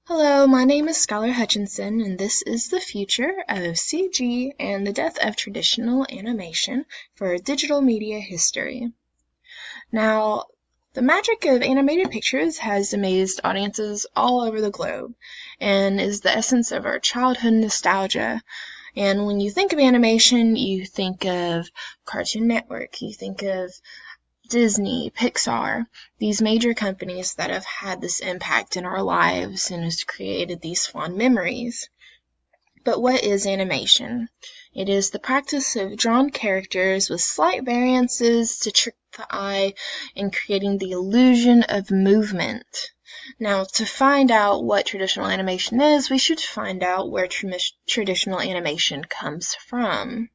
Hello, my name is Skylar Hutchinson, and this is the future of CG and the death of traditional animation for digital media history. Now, the magic of animated pictures has amazed audiences all over the globe and is the essence of our childhood nostalgia. And when you think of animation, you think of Cartoon Network, you think of Disney, Pixar, these major companies that have had this impact in our lives and has created these fond memories. But what is animation? It is the practice of drawn characters with slight variances to trick the eye and creating the illusion of movement. Now, to find out what traditional animation is, we should find out where traditional animation comes from.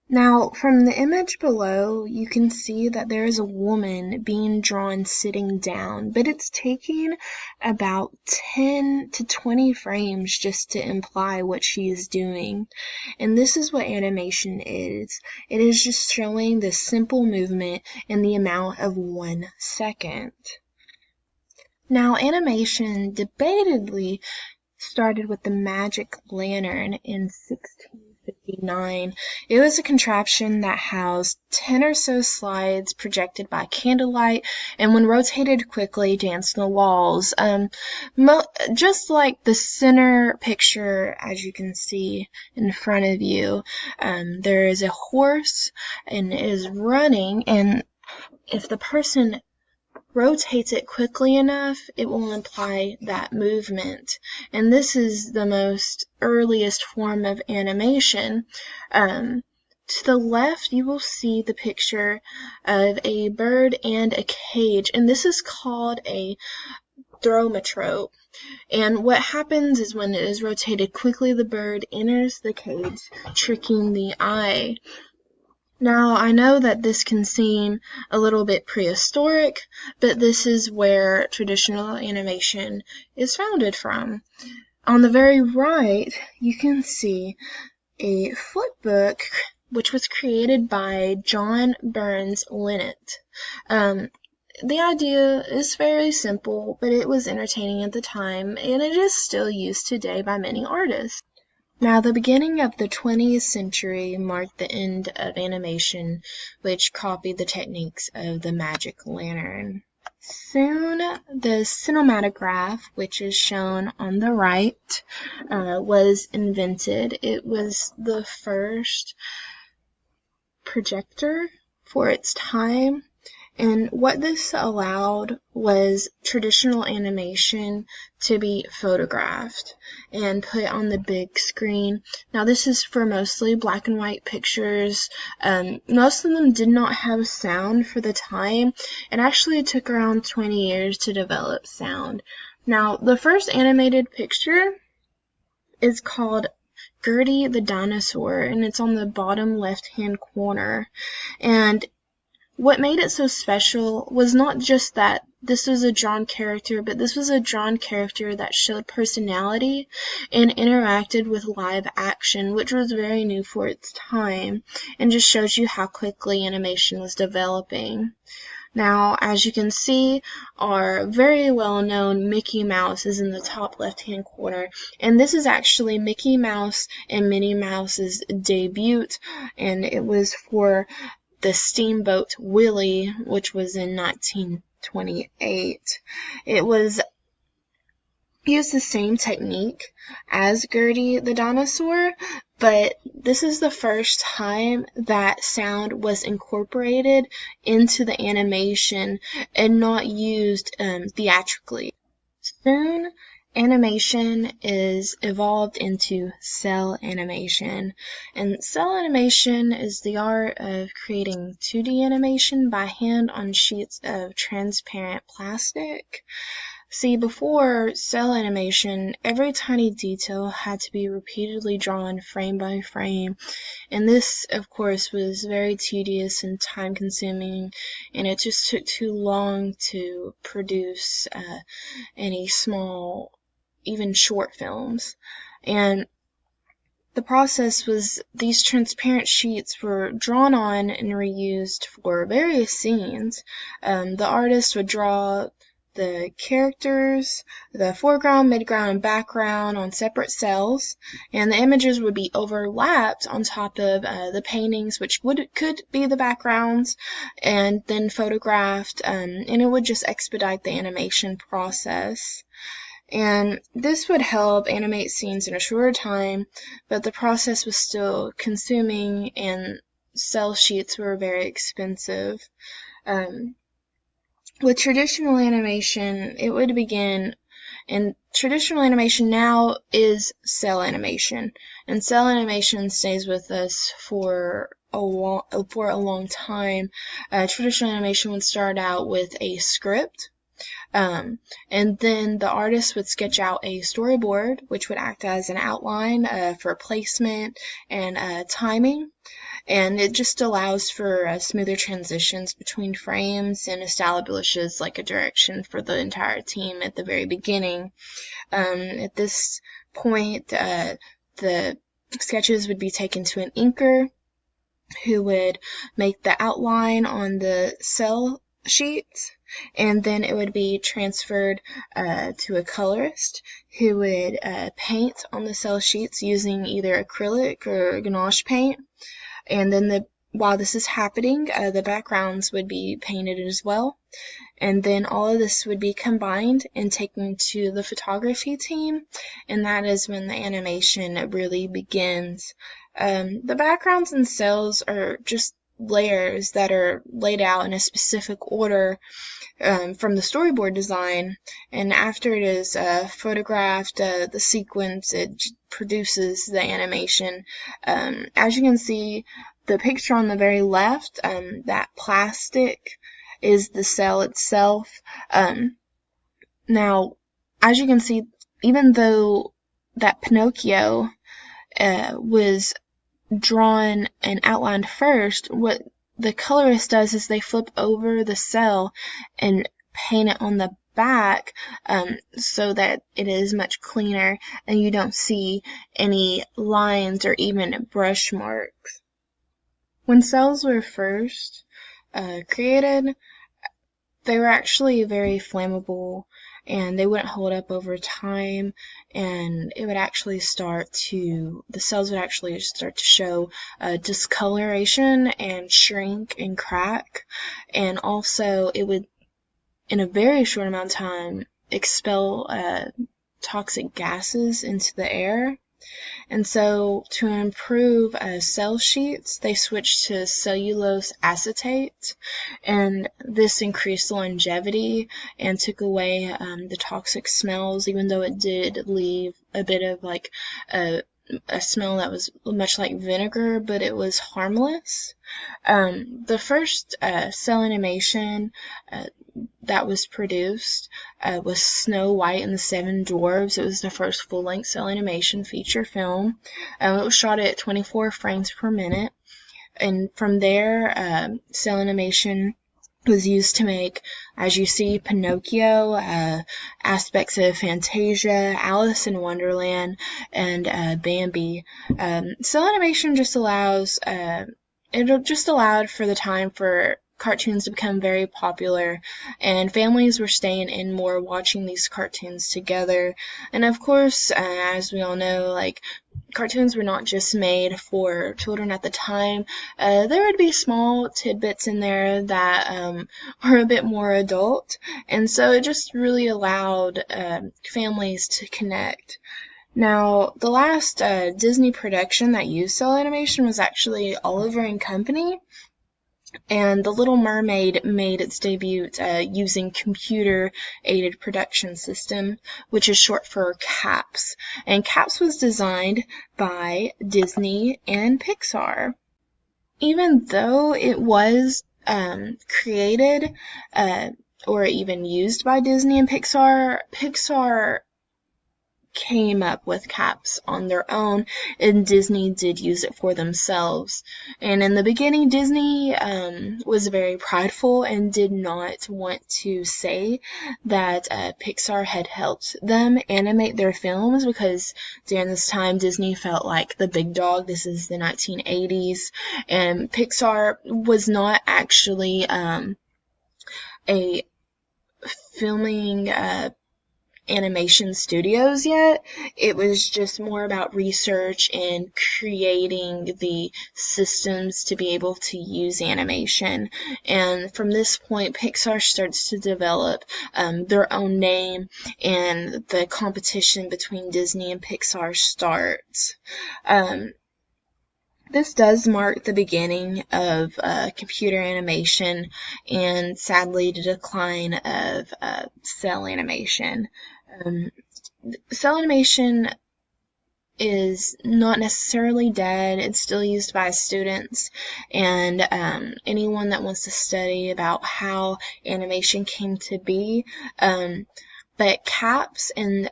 Now, from the image below, you can see that there is a woman being drawn sitting down, but it's taking about 10 to 20 frames just to imply what she is doing. And this is what animation is. It is just showing this simple movement in the amount of 1 second. Now, animation debatedly started with the magic lantern in 1659. It was a contraption that housed 10 or so slides projected by candlelight and when rotated quickly danced on the walls. Just like the center picture, as you can see in front of you, there is a horse and it is running, and if the person rotates it quickly enough, it will imply that movement. And this is the most earliest form of animation. To the left, you will see the picture of a bird and a cage, and this is called a thaumatrope. And what happens is when it is rotated quickly, the bird enters the cage, tricking the eye. Now, I know that this can seem a little bit prehistoric, but this is where traditional animation is founded from. On the very right, you can see a flipbook which was created by John Burns Linnet. The idea is very simple, but it was entertaining at the time, and it is still used today by many artists. Now, the beginning of the 20th century marked the end of animation, which copied the techniques of the magic lantern. Soon, the cinematograph, which is shown on the right, was invented. It was the first projector for its time. And what this allowed was traditional animation to be photographed and put on the big screen. Now, this is for mostly black and white pictures. Most of them did not have sound for the time. It actually took around 20 years to develop sound. Now, the first animated picture is called Gertie the Dinosaur, and it's on the bottom left-hand corner. And what made it so special was not just that this was a drawn character, but this was a drawn character that showed personality and interacted with live action, which was very new for its time, and just shows you how quickly animation was developing. Now, as you can see, our very well-known Mickey Mouse is in the top left-hand corner, and this is actually Mickey Mouse and Minnie Mouse's debut, and it was for the Steamboat Willie, which was in 1928. It used the same technique as Gertie the Dinosaur, but this is the first time that sound was incorporated into the animation and not used theatrically. Soon, animation is evolved into cell animation, and cell animation is the art of creating 2D animation by hand on sheets of transparent plastic. See, before cell animation, every tiny detail had to be repeatedly drawn frame by frame, and this, of course, was very tedious and time-consuming, and it just took too long to produce any small, even short films. And the process was these transparent sheets were drawn on and reused for various scenes. The artist would draw the characters, the foreground, midground, and background on separate cells, and the images would be overlapped on top of the paintings, which could be the backgrounds, and then photographed, and it would just expedite the animation process. And this would help animate scenes in a shorter time, but the process was still consuming, and cell sheets were very expensive. With traditional animation, it would begin, and traditional animation now is cell animation, and cell animation stays with us for a long time. Traditional animation would start out with a script, and then the artist would sketch out a storyboard, which would act as an outline for placement and timing. And it just allows for smoother transitions between frames and establishes like a direction for the entire team at the very beginning. At this point, the sketches would be taken to an inker who would make the outline on the cell sheets, and then it would be transferred to a colorist who would paint on the cell sheets using either acrylic or gouache paint. And then while this is happening, the backgrounds would be painted as well. And then all of this would be combined and taken to the photography team, and that is when the animation really begins. The backgrounds and cells are just layers that are laid out in a specific order from the storyboard design, and after it is photographed, the sequence, it produces the animation. As you can see, the picture on the very left, that plastic is the cell itself. Now, as you can see, even though that Pinocchio was drawn and outlined first, what the colorist does is they flip over the cell and paint it on the back so that it is much cleaner and you don't see any lines or even brush marks. When cells were first created, they were actually very flammable and they wouldn't hold up over time, and it would actually the cells would actually start to show discoloration and shrink and crack, and also it would, in a very short amount of time, expel toxic gases into the air. And so to improve cell sheets, they switched to cellulose acetate, and this increased longevity and took away the toxic smells, even though it did leave a bit of like a smell that was much like vinegar, but it was harmless. The first cell animation that was produced was Snow White and the Seven Dwarfs. It was the first full-length cell animation feature film. It was shot at 24 frames per minute, and from there, cell animation was used to make, as you see, Pinocchio, aspects of Fantasia, Alice in Wonderland, and Bambi. Cell animation just allowed for the time for cartoons to become very popular, and families were staying in more watching these cartoons together. And of course, as we all know, like, cartoons were not just made for children at the time. There would be small tidbits in there that are a bit more adult, and so it just really allowed families to connect. Now, the last Disney production that used cell animation was actually Oliver and Company, and The Little Mermaid made its debut using computer-aided production system, which is short for CAPS. And CAPS was designed by Disney and Pixar. Even though it was created or even used by Disney and Pixar, Pixar came up with CAPS on their own, and Disney did use it for themselves. And in the beginning, Disney was very prideful and did not want to say that Pixar had helped them animate their films, because during this time Disney felt like the big dog. This is the 1980s, and Pixar was not actually a filming animation studios yet. It was just more about research and creating the systems to be able to use animation. And from this point, Pixar starts to develop their own name, and the competition between Disney and Pixar starts. This does mark the beginning of computer animation and sadly the decline of cell animation. Um, Cell animation is not necessarily dead. It's still used by students and anyone that wants to study about how animation came to be. But CAPS and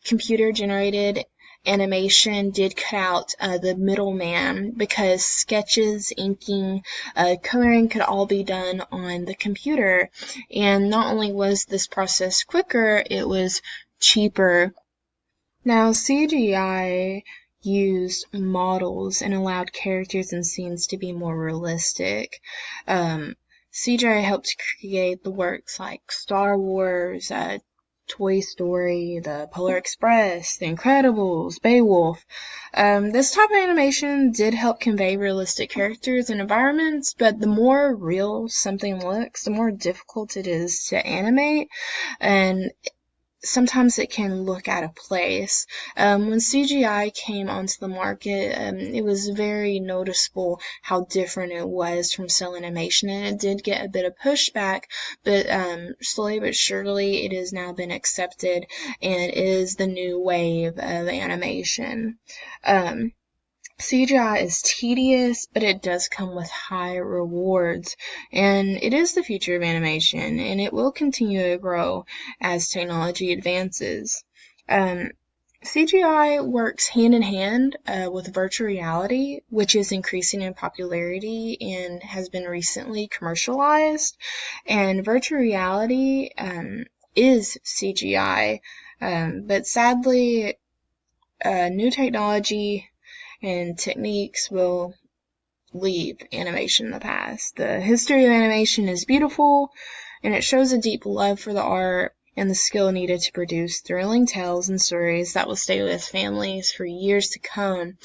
computer generated animation did cut out the middleman because sketches, inking, coloring could all be done on the computer. And not only was this process quicker, it was cheaper. Now, CGI used models and allowed characters and scenes to be more realistic. CGI helped create the works like Star Wars, Toy Story, The Polar Express, The Incredibles, Beowulf. This type of animation did help convey realistic characters and environments, but the more real something looks, the more difficult it is to animate, and sometimes it can look out of place. When CGI came onto the market, it was very noticeable how different it was from cell animation, and it did get a bit of pushback, but slowly but surely it has now been accepted and is the new wave of animation. CGI is tedious, but it does come with high rewards, and it is the future of animation, and it will continue to grow as technology advances. CGI works hand in hand with virtual reality, which is increasing in popularity and has been recently commercialized. And virtual reality is CGI, but sadly, new technology and techniques will leave animation in the past. The history of animation is beautiful, and it shows a deep love for the art and the skill needed to produce thrilling tales and stories that will stay with families for years to come.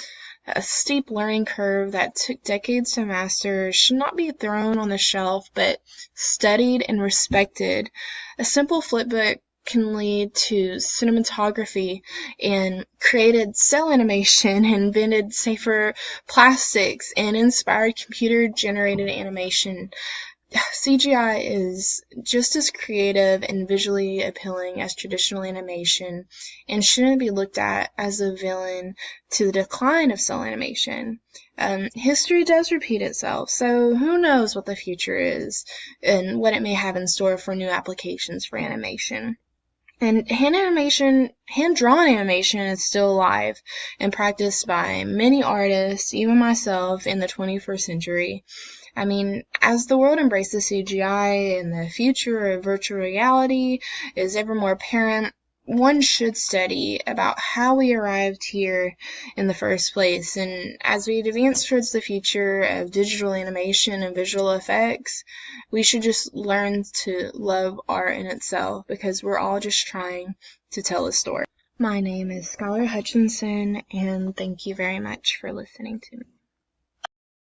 A steep learning curve that took decades to master should not be thrown on the shelf, but studied and respected. A simple flipbook can lead to cinematography and created cell animation, invented safer plastics, and inspired computer-generated animation. CGI is just as creative and visually appealing as traditional animation and shouldn't be looked at as a villain to the decline of cell animation. History does repeat itself, so who knows what the future is and what it may have in store for new applications for animation. And hand-drawn animation is still alive and practiced by many artists, even myself, in the 21st century. I mean, as the world embraces CGI and the future of virtual reality is ever more apparent, one should study about how we arrived here in the first place. And as we advance towards the future of digital animation and visual effects, we should just learn to love art in itself because we're all just trying to tell a story. My name is Skylar Hutchinson, and thank you very much for listening to me.